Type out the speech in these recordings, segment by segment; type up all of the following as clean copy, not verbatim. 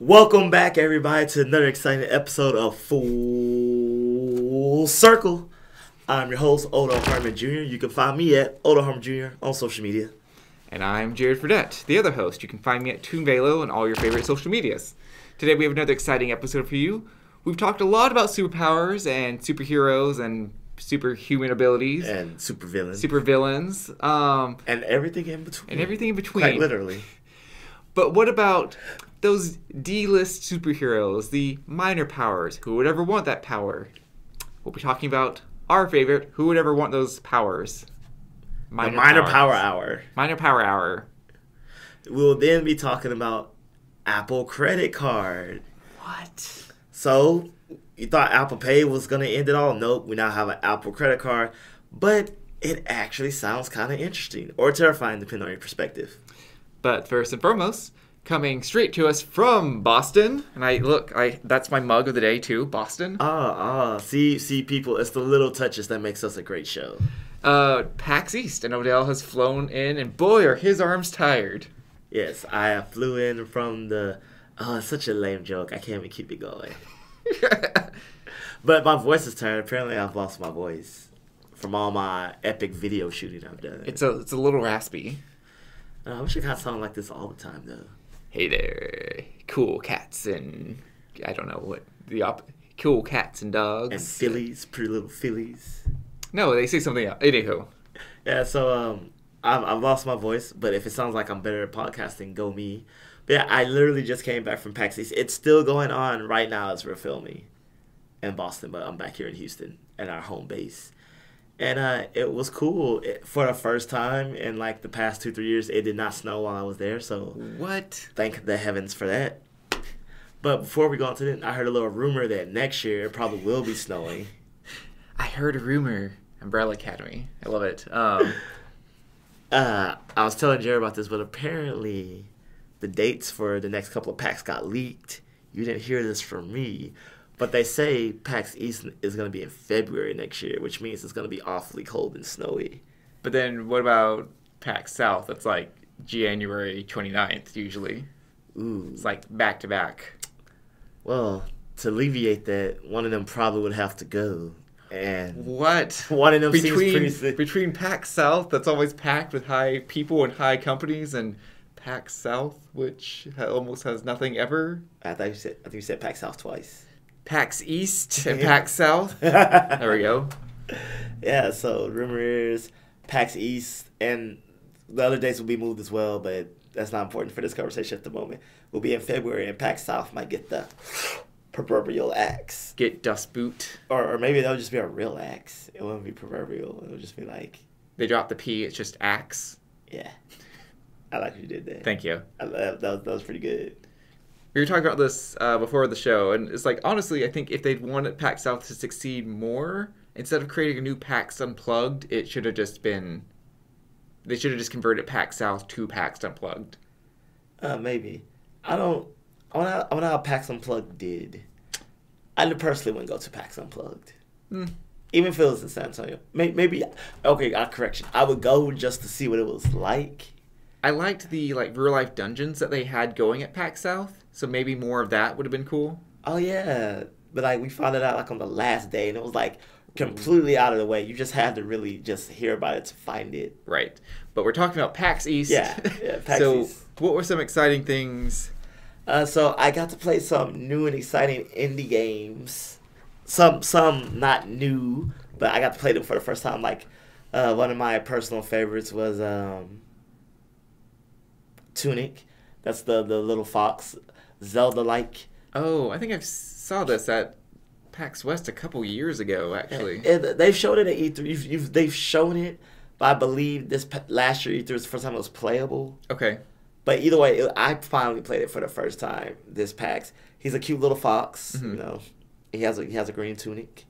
Welcome back, everybody, to another exciting episode of Full Circle. I'm your host, Harmon Jr. You can find me at Harmon Jr. on social media. And I'm Fradette, the other host. You can find me at Toonvelo and all your favorite social medias. Today we have another exciting episode for you. We've talked a lot about superpowers and superheroes and superhuman abilities. And supervillains. And everything in between. Quite literally. But what about those D-list superheroes, the minor powers? Who would ever want that power? We'll be talking about our favorite. Who would ever want those powers? Minor Power Hour. Minor Power Hour. We will then be talking about Apple Credit Card. What? So, you thought Apple Pay was going to end it all? Nope, we now have an Apple Credit Card. But it actually sounds kind of interesting. Or terrifying, depending on your perspective. But first and foremost, coming straight to us from Boston, and that's my mug of the day too, Boston. See, people, it's the little touches that makes us a great show. PAX East, and Odell has flown in, and boy, are his arms tired. Yes, I flew in from the. Oh, it's such a lame joke. I can't even keep it going. But my voice is tired. Apparently, I've lost my voice from all my epic video shooting I've done. It's a little raspy. I wish I could sound like this all the time, though. Hey there, cool cats and I don't know what cool cats and dogs and fillies, pretty little fillies. No, they say something else. Anywho. Yeah, so I've lost my voice, but if it sounds like I'm better at podcasting, go me. But yeah, I literally just came back from PAX East. It's still going on right now as we're filming in Boston, but I'm back here in Houston at our home base. And it was cool. For the first time in like the past 2-3 years, it did not snow while I was there. So what? Thank the heavens for that. But before we go on to that, I heard a little rumor that next year it probably will be snowing. I heard a rumor. Umbrella Academy. I love it. I was telling Jared about this, but apparently the dates for the next couple of PAX got leaked. You didn't hear this from me. But they say PAX East is going to be in February next year, which means it's going to be awfully cold and snowy. But then what about PAX South? That's like January 29th usually. Ooh. It's like back to back. Well, to alleviate that, one of them probably would have to go. And what? One of them seems pretty sick. Between PAX South, that's always packed with high people and high companies, and PAX South, which almost has nothing ever. I think you said PAX South twice. PAX East and PAX South. There we go. Yeah, so rumor is PAX East and the other dates will be moved as well, but that's not important for this conversation at the moment. We'll be in February, and PAX South might get the proverbial axe. Get dust boot. Or maybe that'll just be a real axe. It won't be proverbial. It'll just be like... They drop the P, it's just axe. Yeah. I like what you did there. Thank you. That was pretty good. We were talking about this before the show, and it's like, honestly, I think if they'd wanted PAX South to succeed more, instead of creating a new PAX Unplugged, it should have just been... They should have just converted PAX South to PAX Unplugged. Maybe. I wonder how PAX Unplugged did. I personally wouldn't go to PAX Unplugged. Even if it was in San Antonio. Maybe... Okay, correction. I would go just to see what it was like. I liked the real-life dungeons that they had going at PAX South. So maybe more of that would have been cool. Oh, yeah. But, we found it out, on the last day, and it was, completely out of the way. You just had to really just hear about it to find it. Right. But we're talking about PAX East. Yeah, PAX East. So, what were some exciting things? So, I got to play some new and exciting indie games. Some not new, but I got to play them for the first time. One of my personal favorites was Tunic. That's the little fox. Zelda-like. Oh, I think I saw this at PAX West a couple years ago, actually. They've showed it at E3. They've shown it, but I believe this last year E3 was the first time it was playable. Okay. But either way, I finally played it for the first time this PAX. He's a cute little fox, He has a green tunic,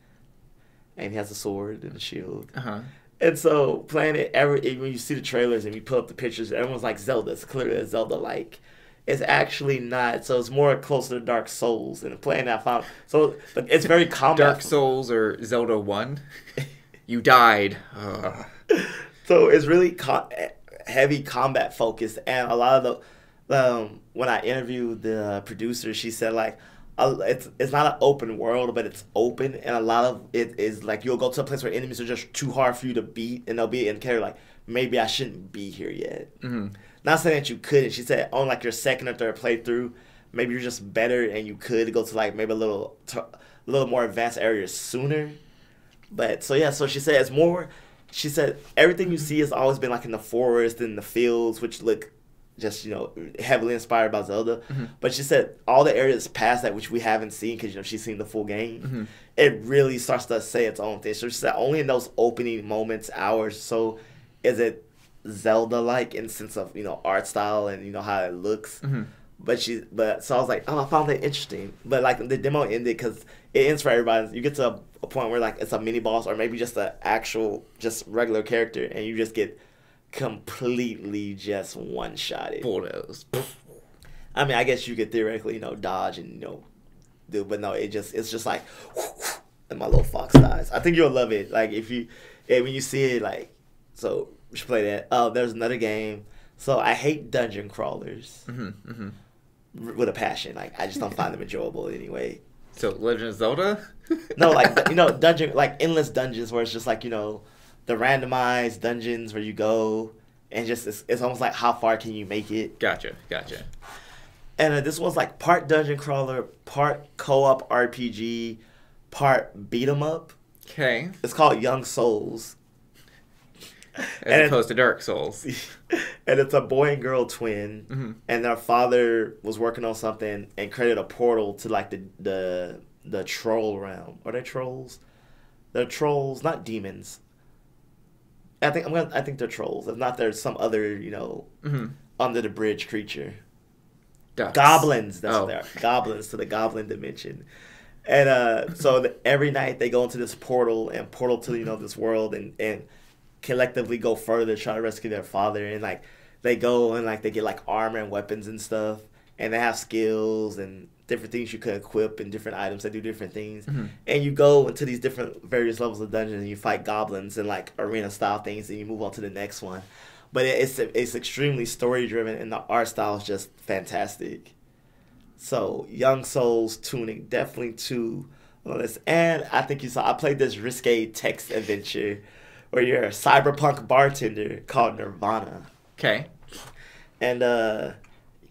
and he has a sword and a shield. Uh-huh. And so playing it, when you see the trailers and you pull up the pictures, everyone's like Zelda. It's clearly a Zelda-like. It's actually not. So it's more closer to Dark Souls. And playing that, so it's very combat. Dark Souls or Zelda 1? You died. So it's really heavy combat focused, and a lot of when I interviewed the producer, she said like it's not an open world, but it's open, and a lot of it is like you'll go to a place where enemies are just too hard for you to beat, and they'll be in character like maybe I shouldn't be here yet. Mm-hmm. Not saying that you couldn't. She said on like your second or third playthrough, maybe you're just better and you could go to like maybe a little more advanced areas sooner. But so yeah, so she said it's more. She said everything you see has always been like in the forest and the fields, which look just heavily inspired by Zelda. Mm-hmm. But she said all the areas past that which we haven't seen because she's seen the full game. Mm-hmm. It really starts to say its own thing. So she said only in those opening moments, hours, so is it Zelda like in sense of art style and how it looks. Mm-hmm. But so I was like, oh, I found that interesting. But like the demo ended because it ends for everybody. You get to a point where like it's a mini boss or maybe just an actual just regular character, and you just get completely just one shotted. Bulldoze. I mean, I guess you could theoretically dodge and do, but no, it's just like and my little fox eyes. I think you'll love it. Like when you see it, like so we should play that. Oh, there's another game. So I hate dungeon crawlers. Mm-hmm. Mm-hmm. With a passion. Like I just don't find them enjoyable anyway. So Legend of Zelda? No, like dungeon, like endless dungeons where it's just like the randomized dungeons where you go and just it's almost like how far can you make it? Gotcha. And this one's like part dungeon crawler, part co-op RPG, part beat 'em up. Okay. It's called Young Souls. As opposed to Dark Souls. And it's a boy and girl twin, mm-hmm. and their father was working on something and created a portal to like the troll realm. Are they trolls? They're trolls, not demons. I think they're trolls. If not, there's some other mm-hmm. under the bridge creature. Ducks. Goblins. That's what they are. Goblins to the goblin dimension. And so every night they go into this portal to this world and collectively go further, try to rescue their father, and like they go and like they get like armor and weapons and stuff, and they have skills and different things you can equip and different items that do different things. Mm-hmm. And you go into these different various levels of dungeons and you fight goblins and like arena style things, and you move on to the next one. But it's extremely story driven, and the art style is just fantastic. So Young Souls tuning definitely to this, and I think you saw I played this risque text adventure where you're a cyberpunk bartender called Nirvana. Okay. And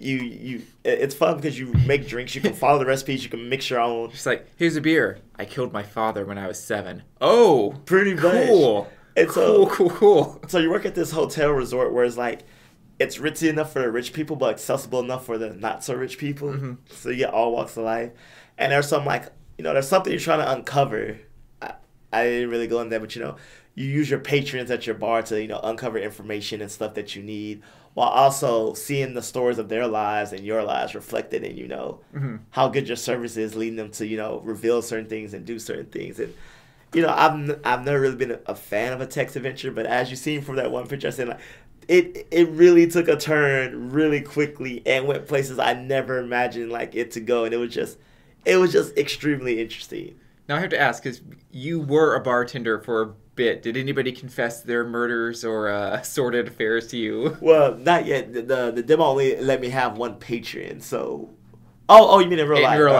it's fun because you make drinks, you can follow the recipes, you can mix your own. Just like, here's a beer. I killed my father when I was 7. Oh, pretty much. Cool. And Cool. So you work at this hotel resort where it's like it's ritzy enough for the rich people, but accessible enough for the not so rich people. Mm-hmm. So you get all walks of life. And there's some like there's something you're trying to uncover. I didn't really go in there, but you use your patrons at your bar to uncover information and stuff that you need, while also seeing the stories of their lives and your lives reflected in mm-hmm. how good your service is, leading them to reveal certain things and do certain things. And I've never really been a fan of a text adventure, but as you seen from that one picture, I said like it really took a turn really quickly and went places I never imagined like it to go, and it was just extremely interesting. Now I have to ask, because you were a bartender for a bit, did anybody confess their murders or sordid affairs to you? Well, not yet. The demo only let me have one patron, so... Oh, you mean in real life? In real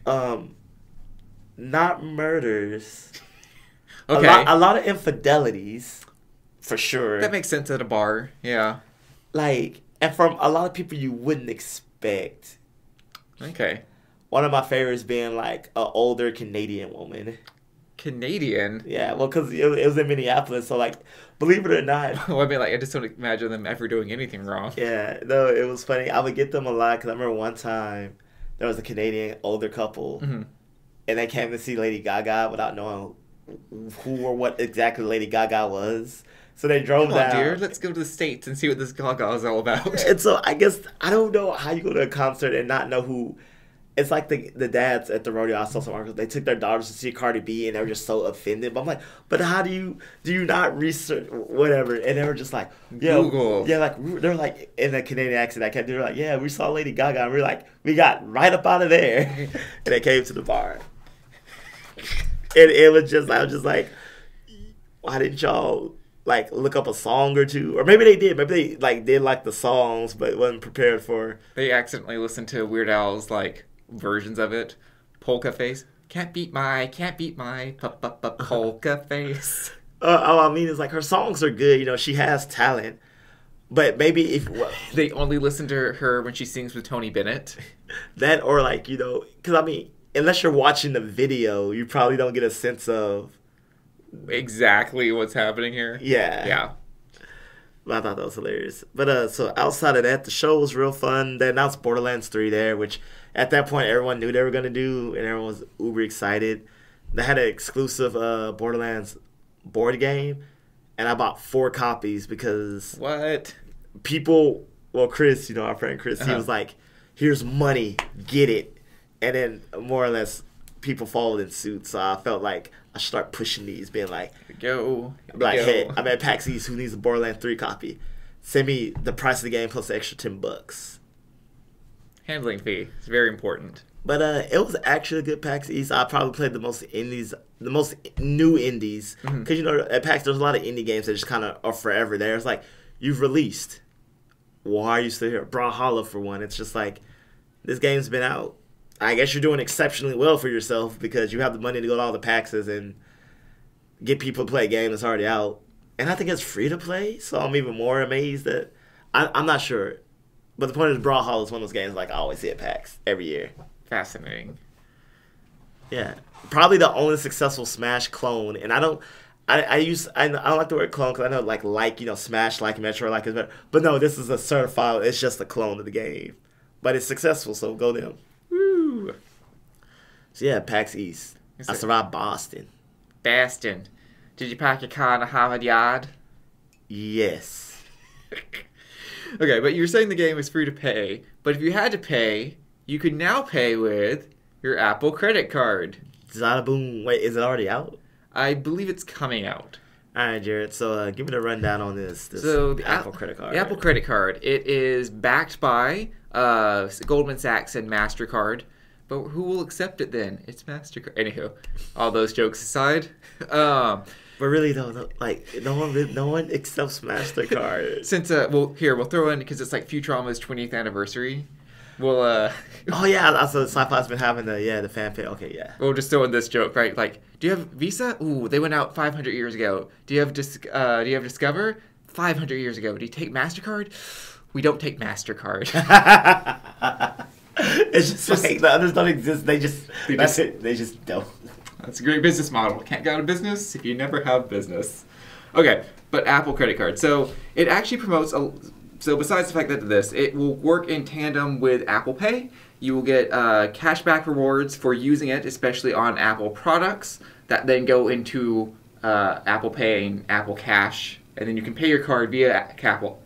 life. Not murders. Okay. A lot of infidelities, for sure. That makes sense at a bar, yeah. Like, and from a lot of people you wouldn't expect. Okay. One of my favorites being like an older Canadian woman. Canadian? Yeah, well, because it was in Minneapolis, so like, believe it or not. Well, I mean, like, I just don't imagine them ever doing anything wrong. Yeah, no, it was funny. I would get them a lot because I remember one time there was a Canadian older couple, mm-hmm. and they came to see Lady Gaga without knowing who or what exactly Lady Gaga was. So they drove down. Dear, let's go to the States and see what this Gaga is all about. And so I guess I don't know how you go to a concert and not know who. It's like the dads at the rodeo. I saw some articles. They took their daughters to see Cardi B, and they were just so offended. But I'm like, but how do you not research whatever? And they were just like, yeah, Google. Yeah, like they're like in a Canadian accent. I kept. They were like, yeah, we saw Lady Gaga, and we were like, we got right up out of there, and they came to the bar. And it was just, I was just like, why didn't y'all like look up a song or two, or maybe they did. Maybe they like did like the songs, but wasn't prepared for. They accidentally listened to Weird Al's like versions of it. Polka face. Can't beat my polka face. I mean, it's like her songs are good. You know, she has talent. But maybe if they only listen to her when she sings with Tony Bennett. That, or like, you know, because I mean, unless you're watching the video, you probably don't get a sense of exactly what's happening here. Yeah. Yeah. But I thought that was hilarious. But so outside of that, the show was real fun. They announced Borderlands 3 there, which at that point everyone knew they were going to do, and everyone was uber excited. They had an exclusive Borderlands board game, and I bought 4 copies because what? People, well, Chris, you know, our friend Chris, he was like, here's money, get it. And then more or less people followed in suit, so I felt like I should start pushing these, being like, hey, I'm at PAX East, who needs a Borderlands 3 copy? Send me the price of the game plus the extra $10. Handling fee. It's very important. But it was actually a good PAX East. I probably played the most indies, the most new indies. Because, you know, at PAX, there's a lot of indie games that just kind of are forever there. It's like, you've released. Why are you still here? Brawlhalla, for one. It's just like, this game's been out. I guess you're doing exceptionally well for yourself because you have the money to go to all the PAXs and get people to play a game that's already out. And I think it's free to play, so I'm even more amazed that... I'm not sure. But the point is, Brawlhalla is one of those games like I always see at PAX every year. Fascinating. Yeah. Probably the only successful Smash clone. And I don't like the word clone because I know like, you know, Smash, like Metro, like is better. But no, this is a certified, it's just a clone of the game. But it's successful, so go them. Woo! So yeah, PAX East. I survived Boston. Boston. Did you park your car in a Harvard yard? Yes. Okay, but you were saying the game was free to pay. But if you had to pay, you could now pay with your Apple credit card. Zada boom. Wait, is it already out? I believe it's coming out. All right, Jared. So give me the rundown on this so the Apple credit card. The Apple credit card. It is backed by Goldman Sachs and MasterCard. But who will accept it then? It's MasterCard. Anywho, all those jokes aside. But really, though, like, no one accepts MasterCard. Since, we'll throw in, because it's like Futurama's 20th anniversary. We'll, oh, yeah, so Sci-Fi's been having the fanfare. Okay, yeah. We'll just throw in this joke, right? Like, do you have Visa? Ooh, they went out 500 years ago. Do you have Discover? 500 years ago. Do you take MasterCard? We don't take MasterCard. It's just like, the others don't exist. They just don't. That's a great business model. Can't go out of business if you never have business. Okay, but Apple credit card. So it actually promotes, so besides the fact that it will work in tandem with Apple Pay. You will get cashback rewards for using it, especially on Apple products that then go into Apple Pay and Apple Cash. And then you can pay your card via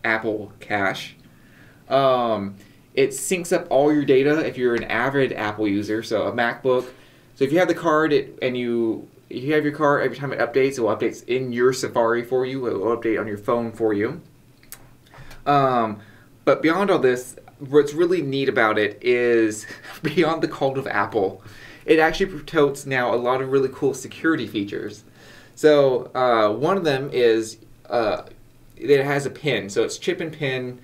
Apple Cash. It syncs up all your data if you're an avid Apple user, so a MacBook. So if you have the card if you have your card, every time it updates, it will update in your Safari for you. It will update on your phone for you. But beyond all this, what's really neat about it is, beyond the cult of Apple, it actually totes now a lot of really cool security features. So one of them is it has a PIN. So it's chip and PIN,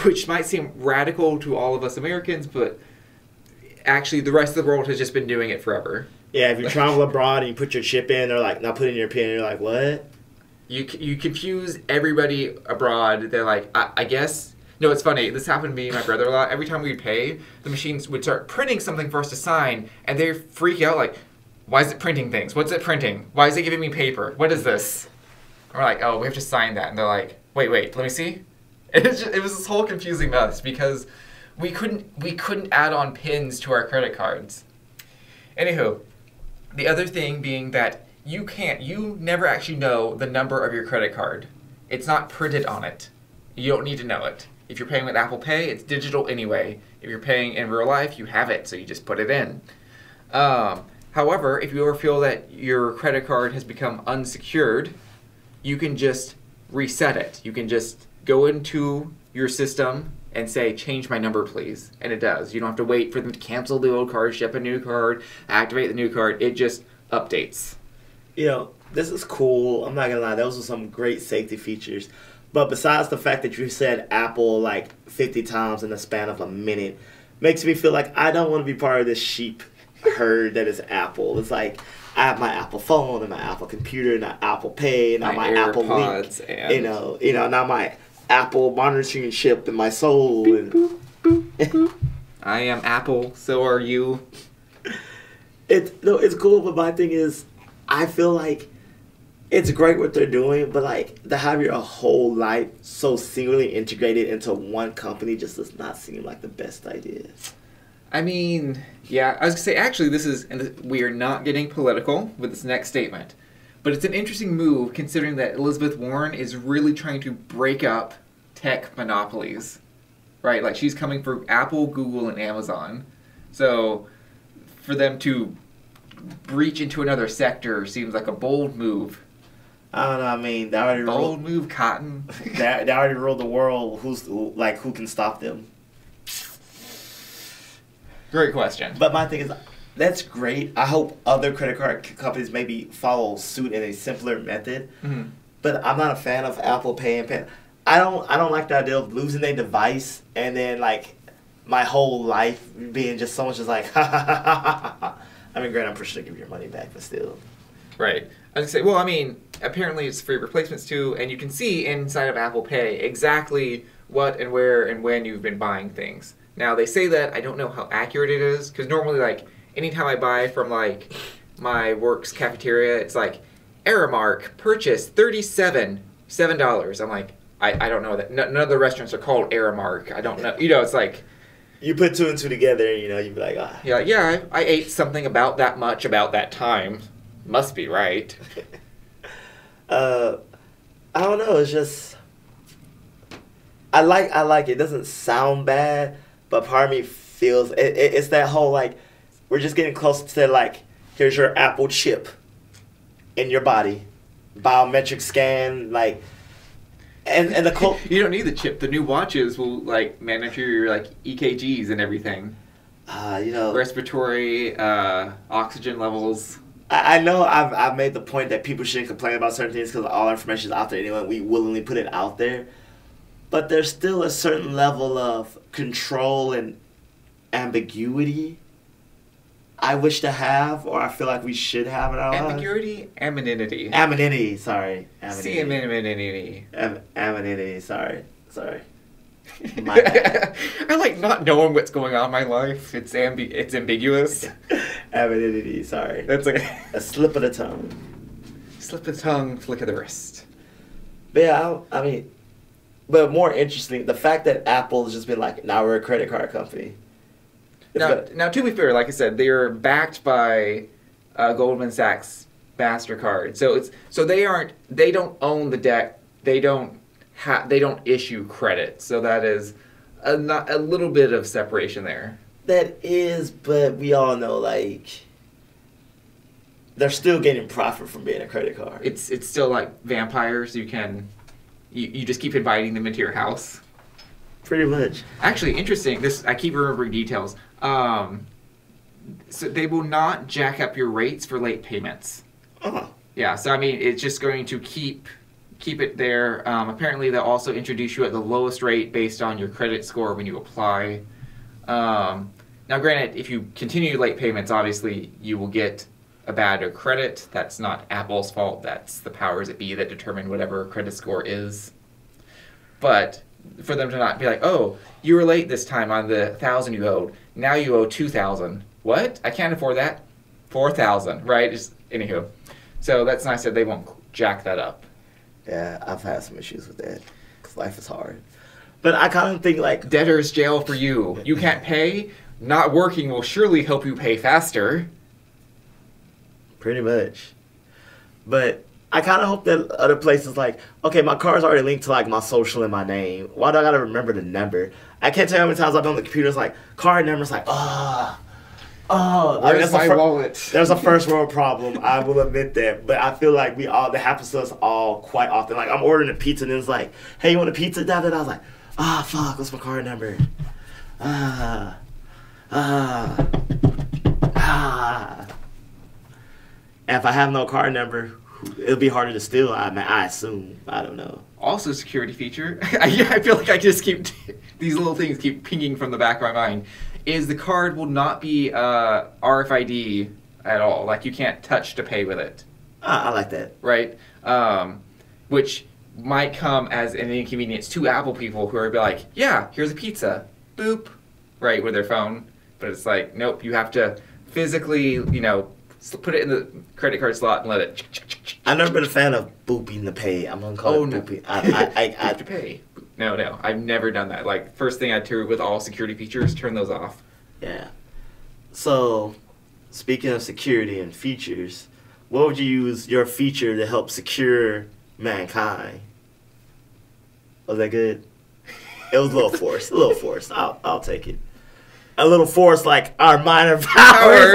which might seem radical to all of us Americans, but actually the rest of the world has just been doing it forever. Yeah, if you travel abroad and you put your chip in, they're like, now put in your PIN, and you're like, what? You confuse everybody abroad. They're like, I guess. No, it's funny. This happened to me and my brother a lot. Every time we'd pay, the machines would start printing something for us to sign, and they freak out like, why is it printing things? What's it printing? Why is it giving me paper? What is this? And we're like, oh, we have to sign that. And they're like, wait, let me see. It was this whole confusing mess because we couldn't add on pins to our credit cards. Anywho, the other thing being that you never actually know the number of your credit card. It's not printed on it. You don't need to know it. If you're paying with Apple Pay, it's digital anyway. If you're paying in real life, you have it, so you just put it in. However, if you ever feel that your credit card has become unsecured, you can just reset it. You can just go into your system and say, change my number, please. And it does. You don't have to wait for them to cancel the old card, ship a new card, activate the new card. It just updates. You know, this is cool. I'm not gonna lie, those are some great safety features. But besides the fact that you said Apple like 50 times in the span of a minute, makes me feel like I don't want to be part of this sheep herd that is Apple. It's like I have my Apple phone and my Apple computer and my Apple Pay and now my Apple Link. And... now my Apple monitoring chip in my soul. Boop, boop, boop, boop. I am Apple, so are you. It's cool, but my thing is, I feel like it's great what they're doing, but like to have your whole life so singularly integrated into one company just does not seem like the best idea. I mean, yeah, I was gonna say actually we are not getting political with this next statement, but it's an interesting move considering that Elizabeth Warren is really trying to break up tech monopolies, right? Like she's coming for Apple, Google, and Amazon, so for them to breach into another sector seems like a bold move. I don't know. I mean, they already bold move, Cotton. they already ruled the world. Who can stop them? Great question. But my thing is, that's great. I hope other credit card companies maybe follow suit in a simpler method. Mm-hmm. But I'm not a fan of Apple Pay and Pay. I don't like the idea of losing a device and then like my whole life being just so much just like ha ha ha ha ha. I mean, granted, I'm pretty sure they give your money back, but still. Right. I was going to say, well, I mean, apparently it's free replacements too, and you can see inside of Apple Pay exactly what and where and when you've been buying things. Now, they say that, I don't know how accurate it is, because normally, like, anytime I buy from, like, my work's cafeteria, it's like, error mark, purchase, $7. I'm like, I don't know that. None of the restaurants are called error mark. I don't know. It's like... You put two and two together, you'd be like, ah. Yeah, I ate something about that much about that time. Must be right. I don't know. It's just I like it. It doesn't sound bad, but part of me feels it's that whole like we're just getting closer to like here's your Apple chip in your body, biometric scan like. And the you don't need the chip. The new watches will like monitor your like EKGs and everything. Respiratory, oxygen levels. I know I've made the point that people shouldn't complain about certain things because all information is out there anyway. We willingly put it out there, but there's still a certain level of control and ambiguity I wish to have, or I feel like we should have in our lives. Ambiguity, anonymity. Anonymity, sorry. Anonymity. Anonymity, sorry. My bad. I like not knowing what's going on in my life. It's ambiguous. Anonymity, sorry. That's like a slip of the tongue. Slip of the tongue, flick of the wrist. But yeah, I mean, but more interesting, the fact that Apple has just been like, now we're a credit card company. Now, to be fair, like I said, they are backed by Goldman Sachs MasterCard. So they don't own the debt. They don't issue credit. So that is a little bit of separation there. That is, but we all know like they're still getting profit from being a credit card. It's still like vampires. You just keep inviting them into your house. Pretty much. Actually, interesting. I keep remembering details. So they will not jack up your rates for late payments. Oh. Yeah. So I mean, it's just going to keep it there. Apparently, they'll also introduce you at the lowest rate based on your credit score when you apply. Now, granted, if you continue late payments, obviously you will get a bad credit. That's not Apple's fault. That's the powers that be that determine whatever credit score is. But for them to not be like, oh, you were late this time on the $1,000 you owed. Now you owe $2,000. What? I can't afford that. $4,000, right? Just anywho. So that's nice that they won't jack that up. Yeah, I've had some issues with that because life is hard. But I kind of think like debtor's jail for you. You can't pay. Not working will surely help you pay faster. Pretty much. But I kind of hope that other places like, okay, my car's already linked to like my social and my name. Why do I gotta remember the number? I can't tell you how many times I've been on the computer. It's like card number's like, where's my wallet? There's a first world problem. I will admit that, but I feel like that happens to us all quite often. Like I'm ordering a pizza and it's like, hey, you want a pizza? I was like, fuck, what's my card number? And if I have no card number, It'll be harder to steal. I assume. I don't know. Also, security feature. I feel like I just keep these little things keep pinging from the back of my mind. Is the card will not be RFID at all. Like you can't touch to pay with it. I like that. Right. Which might come as an inconvenience to Apple people who are like, yeah, here's a pizza, boop, right, with their phone. But it's like, nope, you have to physically, you know, put it in the credit card slot and let it. I've never been a fan of booping the pay. I'm gonna call it booping. I have to pay. No, I've never done that. Like, first thing I do with all security features, turn those off. Yeah. So, speaking of security and features, what would you use your feature to help secure mankind? Was that good? It was a little forced. A little forced. I'll take it. A little forced like our minor powers.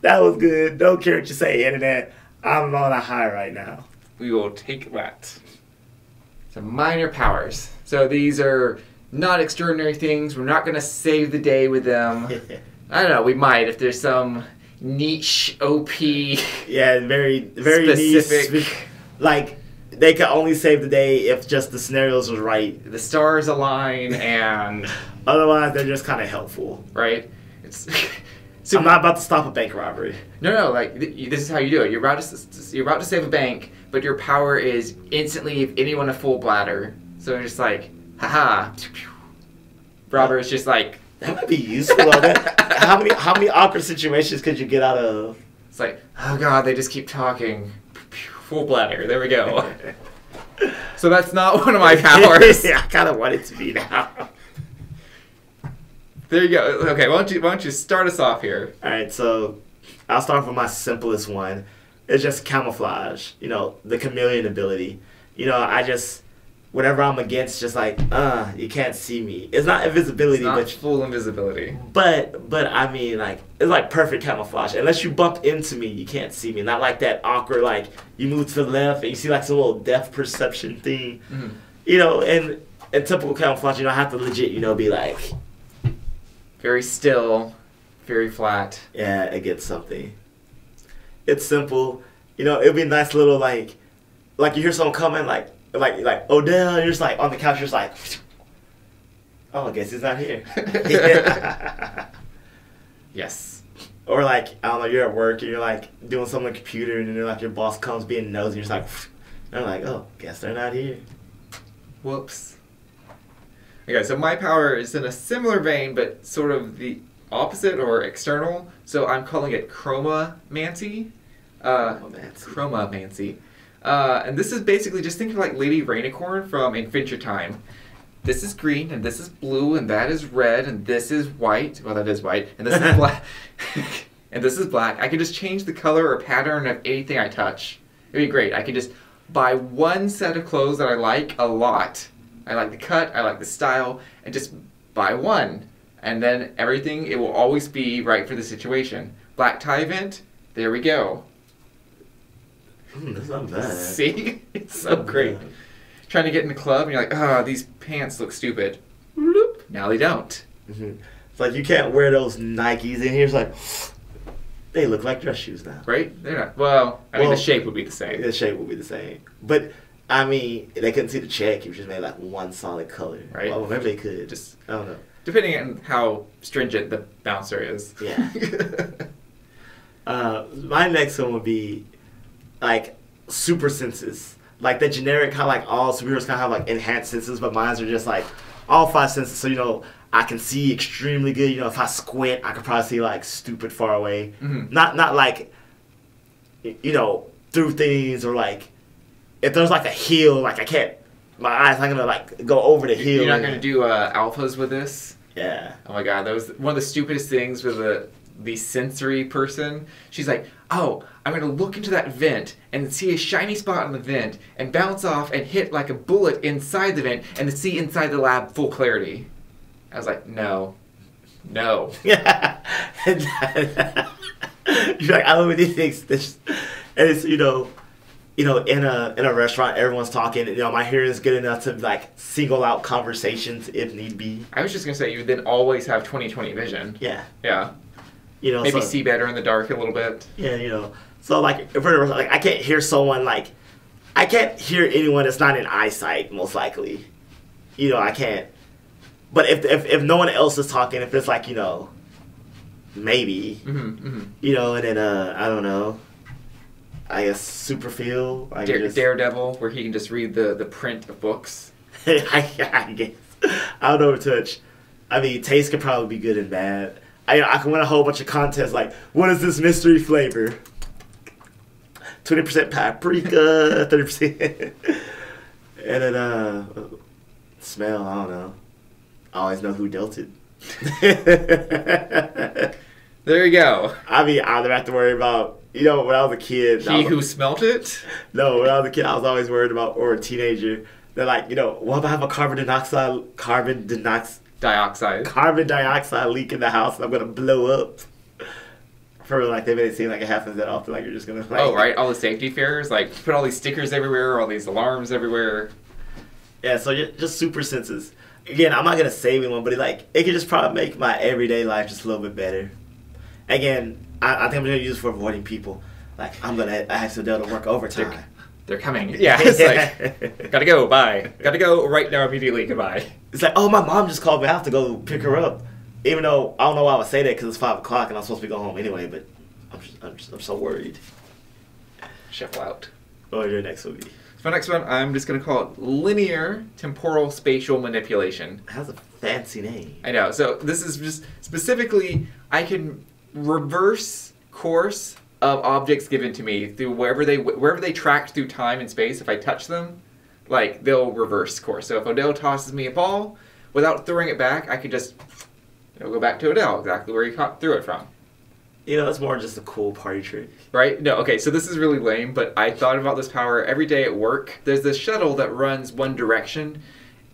That was good. Don't care what you say, internet. I'm on a high right now. We will take that. So minor powers. So these are not extraordinary things. We're not going to save the day with them. I don't know. We might if there's some niche OP. Yeah, very specific. Niche. Like they could only save the day if just the scenarios was right. The stars align and otherwise they're just kind of helpful. Right? It's. So I'm not about to stop a bank robbery. No. Like this is how you do it. You're about to save a bank, but your power is instantly give anyone a full bladder. So you're just like, haha. Robber is just like that might be useful. How many awkward situations could you get out of? It's like, oh god, they just keep talking. Full bladder. There we go. So that's not one of my powers. Yeah, I kind of want it to be now. There you go. Okay, why don't you start us off here? All right, so I'll start with my simplest one. It's just camouflage. You know, the chameleon ability. You know, I just whenever I'm against, just like you can't see me. It's not invisibility, it's not but full invisibility. But I mean, like it's like perfect camouflage. Unless you bump into me, you can't see me. Not like that awkward like you move to the left and you see like some little depth perception thing. Mm-hmm. You know, and in typical camouflage, you know, I have to legit, you know, be like. Very still, very flat. Yeah, it gets something. It's simple. You know, it'd be a nice little like you hear someone coming like Odell, you're just like on the couch, you're just like, oh, I guess he's not here. Yes. Or like, I don't know, you're at work and you're like doing something on the computer and then like your boss comes being nosy, you're just like, and I'm like, oh, guess they're not here. Whoops. Okay, so my power is in a similar vein, but sort of the opposite or external. So I'm calling it chromamancy. Chromamancy. And this is basically just think of like Lady Rainicorn from Adventure Time. This is green, and this is blue, and that is red, and this is white. Well, that is white, and this is black. And this is black. I can just change the color or pattern of anything I touch. It'd be great. I can just buy one set of clothes that I like a lot. I like the cut, I like the style, and just buy one. And then everything, it will always be right for the situation. Black tie event, there we go. That's not bad. See? It's so great. Trying to get in the club, and you're like, oh, these pants look stupid. Bloop. Now they don't. Mm-hmm. It's like you can't wear those Nikes in here. It's like, they look like dress shoes now. Right? They're not. Well, I mean, the shape would be the same. The shape would be the same. But... I mean, they couldn't see the check. You just made like one solid color. Right. Well, maybe they could. Just I don't know. Depending on how stringent the bouncer is. Yeah. My next one would be like super senses. Like the generic kind of like all superheroes kind of have like enhanced senses, but mine are just like all 5 senses. So, you know, I can see extremely good. You know, if I squint, I could probably see like stupid far away. Mm-hmm. Not like, you know, through things or like, if there's like a hill, like I can't, my eyes not gonna like go over the hill. You're not gonna do alphas with this? Yeah. Oh my god, that was one of the stupidest things with the sensory person. She's like, oh, I'm gonna look into that vent and see a shiny spot in the vent and bounce off and hit like a bullet inside the vent and see inside the lab full clarity. I was like, no. Yeah. You're like, I don't really think this, and it's in a restaurant, everyone's talking. You know, my hearing is good enough to like single out conversations if need be. I was just gonna say you would then always have 20/20 vision. Yeah. Yeah. You know, Maybe so, see better in the dark a little bit. Yeah, you know. So like, if we're like, I can't hear someone like, I can't hear anyone that's not in eyesight. Most likely, you know, I can't. But if no one else is talking, if it's like, you know, maybe, you know, and then I don't know. I guess super feel. Daredevil, where he can just read the print of books. I guess. I don't know what touch. I mean, taste could probably be good and bad. I can win a whole bunch of contests like, what is this mystery flavor? 20% paprika, 30%. And then, smell, I don't know. I always know who dealt it. There you go. I mean, I don't have to worry about, you know, when I was a kid. He who smelt it? No, when I was a kid, I was always worried about, or a teenager, they're like, you know, what if I have a carbon dioxide leak in the house and I'm going to blow up? For like, they made it seem like it happens that often, like you're just going to like... Oh, right, all the safety fears, like put all these stickers everywhere, all these alarms everywhere. Yeah, so just super senses. Again, I'm not going to save anyone, but it could just probably make my everyday life just a little bit better. Again, I think I'm going to use it for avoiding people. Like, I'm going to accidentally work overtime. They're coming. Yeah, it's like, gotta go, bye. Gotta go right now, immediately, goodbye. It's like, oh, my mom just called me. I have to go pick her up. Even though, I don't know why I would say that because it's 5 o'clock and I'm supposed to be going home anyway, but I'm so worried. Shuffle out. Oh, your next movie. For my next one, I'm just going to call it Linear Temporal Spatial Manipulation. It has a fancy name. I know. So this is just specifically, I can reverse course of objects given to me through wherever they tracked through time and space. If I touch them, like, they'll reverse course. So if Odell tosses me a ball, without throwing it back, I could just go back to Odell, exactly where he threw it from. You know, it's more just a cool party trick. Right? No, okay, so this is really lame, but I thought about this power every day at work. There's this shuttle that runs one direction,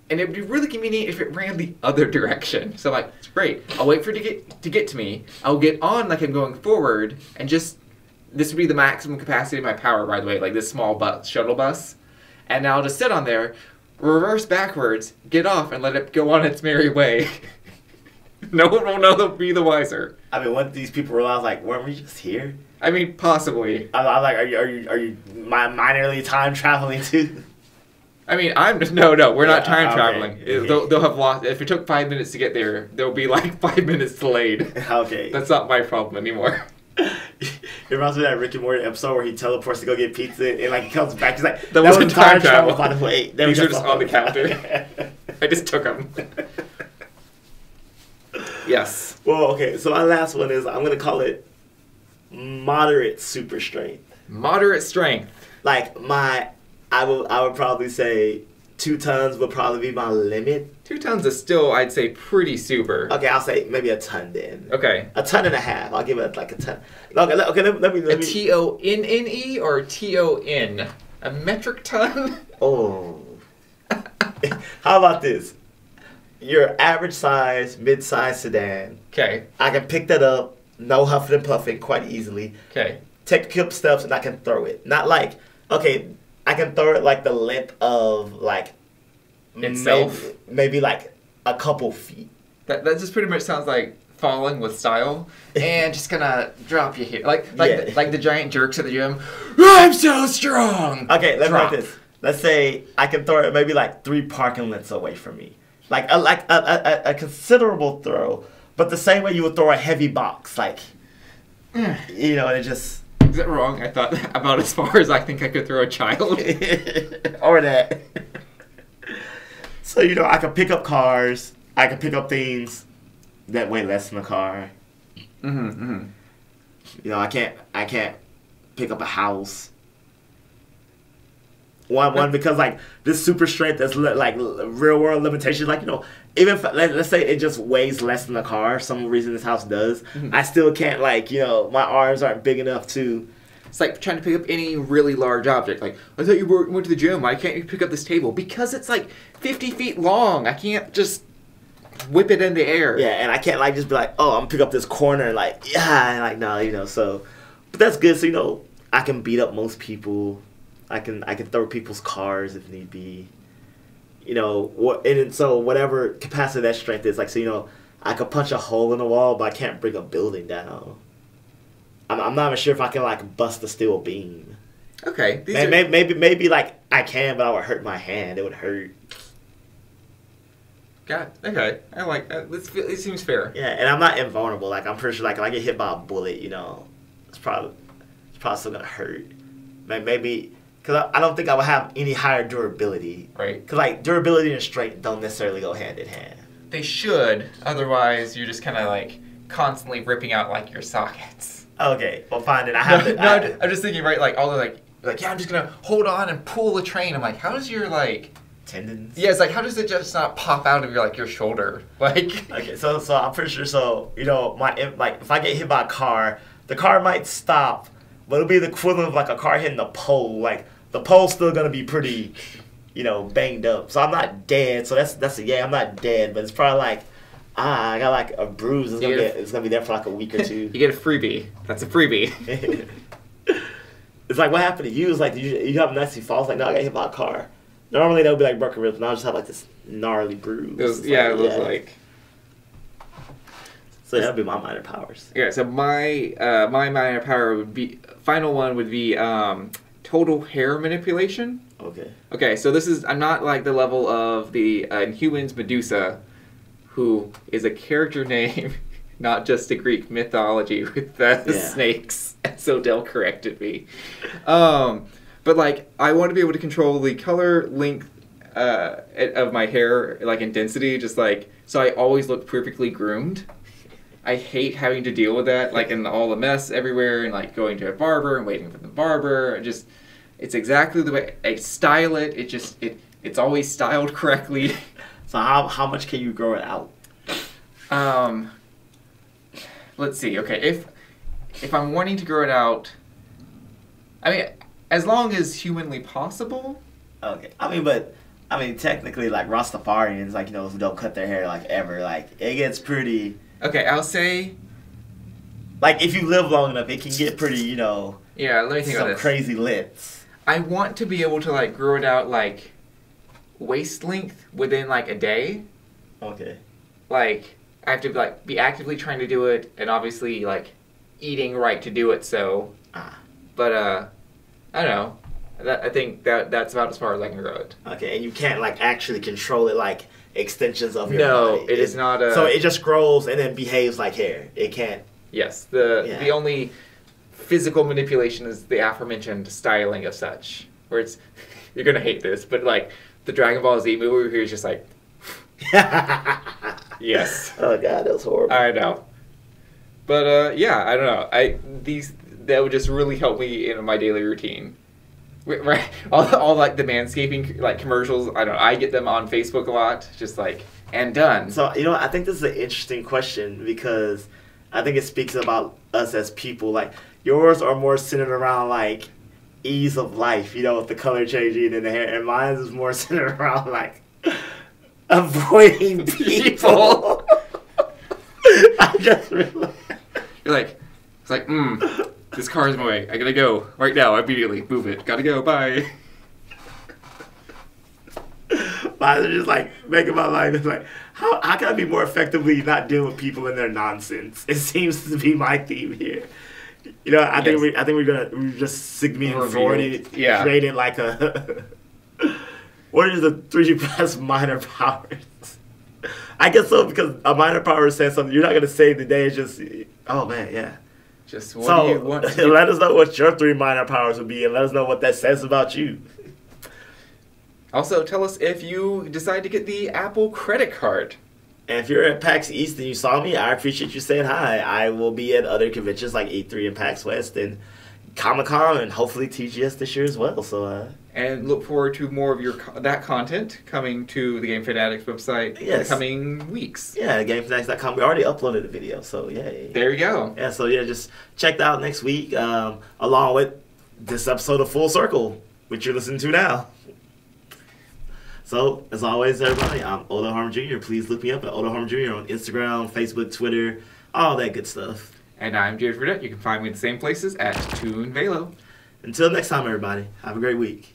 and it would be really convenient if it ran the other direction. So I'm like, it's great. I'll wait for it to get to me. I'll get on like I'm going forward, and just, this would be the maximum capacity of my power, by the way, like this small shuttle bus. And I'll just sit on there, reverse backwards, get off, and let it go on its merry way. No one will know, they'll be the wiser. I mean, when these people realize, like, weren't we just here? I mean, possibly. I'm like, are you minorly time traveling too? I mean, no, we're not time traveling. They'll have lost. If it took 5 minutes to get there, they'll be like 5 minutes delayed. Okay. That's not my problem anymore. It reminds me of that Rick and Morty episode where he teleports to go get pizza and like he comes back. He's like, that wasn't time travel. By the way, these are just on the counter. I just took them. Yes. Well, okay. So my last one is I'm gonna call it moderate super strength. Moderate strength. Like I would probably say 2 tons would probably be my limit. 2 tons is still, I'd say, pretty super. Okay, I'll say maybe a ton then. Okay. A ton and a half. I'll give it like a ton. Okay, let me. A TONNE or TON? A metric ton? Oh. How about this? Your average size, mid-size sedan. Okay. I can pick that up, no huffing and puffing, quite easily. Okay. Take up steps and I can throw it. Not like, okay, I can throw it like the length of like itself. Maybe like a couple feet. That just pretty much sounds like falling with style and just gonna drop you here, like the giant jerks at the gym. I'm so strong. Okay, let's like this. Let's say I can throw it maybe like 3 parking lots away from me. Like a considerable throw, but the same way you would throw a heavy box, like, you know, it just... Is that wrong? I thought about as far as I think I could throw a child. Or that. So, you know, I can pick up cars, I can pick up things that weigh less than a car. You know, I can't pick up a house. One because like this super strength that's like real world limitations, like, you know, even if, let's say it just weighs less than a car, some reason this house does, I still can't, like, you know, my arms aren't big enough to. It's like trying to pick up any really large object. Like, I thought you went to the gym. Why can't you pick up this table? Because it's like 50 feet long. I can't just whip it in the air. Yeah, and I can't like just be like, oh, I'm gonna pick up this corner, like, yeah, and like, no, you know. So, but that's good. So, you know, I can beat up most people. I can throw people's cars if need be. You know, and so whatever capacity that strength is, like, so, you know, I could punch a hole in the wall, but I can't bring a building down. I'm not even sure if I can like bust a steel beam. Okay. Maybe like I can, but I would hurt my hand. It would hurt. God. Okay. I like that. It seems fair. Yeah, and I'm not invulnerable. Like I'm pretty sure, like if I get hit by a bullet, you know, it's probably still gonna hurt. Maybe because I don't think I would have any higher durability. Right. Because like durability and strength don't necessarily go hand in hand. They should. Otherwise, you're just kind of like constantly ripping out like your sockets. Okay, well fine then. I have to. I'm just thinking, right? Like all the like yeah, I'm just gonna hold on and pull the train. I'm like, how does your like tendons? Yeah, it's like how does it just not pop out of your shoulder? Like okay, so I'm pretty sure. So you know, like if I get hit by a car, the car might stop, but it'll be the equivalent of like a car hitting the pole. Like the pole's still gonna be pretty, you know, banged up. So I'm not dead. So that's a yeah, I'm not dead, but it's probably like I got like a bruise. It's gonna be there for like a week or two. You get a freebie. That's a freebie. It's like what happened to you? It's like you have nasty falls. Like no, I got hit by a car. Normally that would be like broken ribs, and I just have like this gnarly bruise. It was like. So that'd be my minor powers. Yeah. So my minor power would be total hair manipulation. Okay. Okay. So I'm not like the level of the Inhumans Medusa, who is a character name, not just a Greek mythology with snakes. So Dell corrected me. But like, I want to be able to control the color, length of my hair, like in density, just like so I always look perfectly groomed. I hate having to deal with that, like in all the mess everywhere, and like going to a barber and waiting for the barber. It's exactly the way I style it. It's always styled correctly. So how much can you grow it out? Let's see. Okay, if I'm wanting to grow it out, I mean, as long as humanly possible. Okay. I mean, technically, like Rastafarians, like, you know, who don't cut their hair like ever, like it gets pretty. Okay, I'll say. Like if you live long enough, it can get pretty, you know. Yeah, let me think about this. Some crazy lengths. I want to be able to like grow it out like waist length within like a day. Okay. Like I have to like be actively trying to do it, and obviously like eating right to do it. So, but I don't know. I think that's about as far as I can grow it. Okay, and you can't like actually control it like extensions of your body. No, it is not. So it just grows and then behaves like hair. It can't. Yes, the only physical manipulation is the aforementioned styling of such. Where it's you're gonna hate this, but like the Dragon Ball Z movie where he's just like. Yes. Oh god, that was horrible. I know. But yeah, I don't know. That would just really help me in my daily routine. Right, all like the manscaping like commercials. I don't know. I get them on Facebook a lot. Just like and done. So you know, I think this is an interesting question because I think it speaks about us as people. Like yours are more centered around like ease of life, you know, with the color changing and the hair, and mine is more centered around like avoiding people. I just realized. You're like, it's like, this car is in my way. I gotta go right now, immediately. Move it. Gotta go. Bye. Mine is just like making my life. It's like, how can I be more effectively not dealing with people and their nonsense? It seems to be my theme here. You know, I think we're just segment forwarded, created like a. What are the 3 best minor powers? I guess so, because a minor power says something. You're not going to save the day. It's just, oh man, yeah. Just what do you want to do? Let us know what your 3 minor powers would be, and let us know what that says about you. Also, tell us if you decide to get the Apple credit card. And if you're at PAX East and you saw me, I appreciate you saying hi. I will be at other conventions like E3 and PAX West and Comic-Con and hopefully TGS this year as well. So and look forward to more of that content coming to the Game Fanatics website in the coming weeks. Yeah, GameFanatics.com. We already uploaded a video, so yay. There you go. Yeah, so yeah, just check that out next week, along with this episode of Full Circle, which you're listening to now. So, as always, everybody, I'm Harmon Jr. Please look me up at Harmon Jr. on Instagram, Facebook, Twitter, all that good stuff. And I'm Fradette. You can find me in the same places at Toon Velo. Until next time, everybody, have a great week.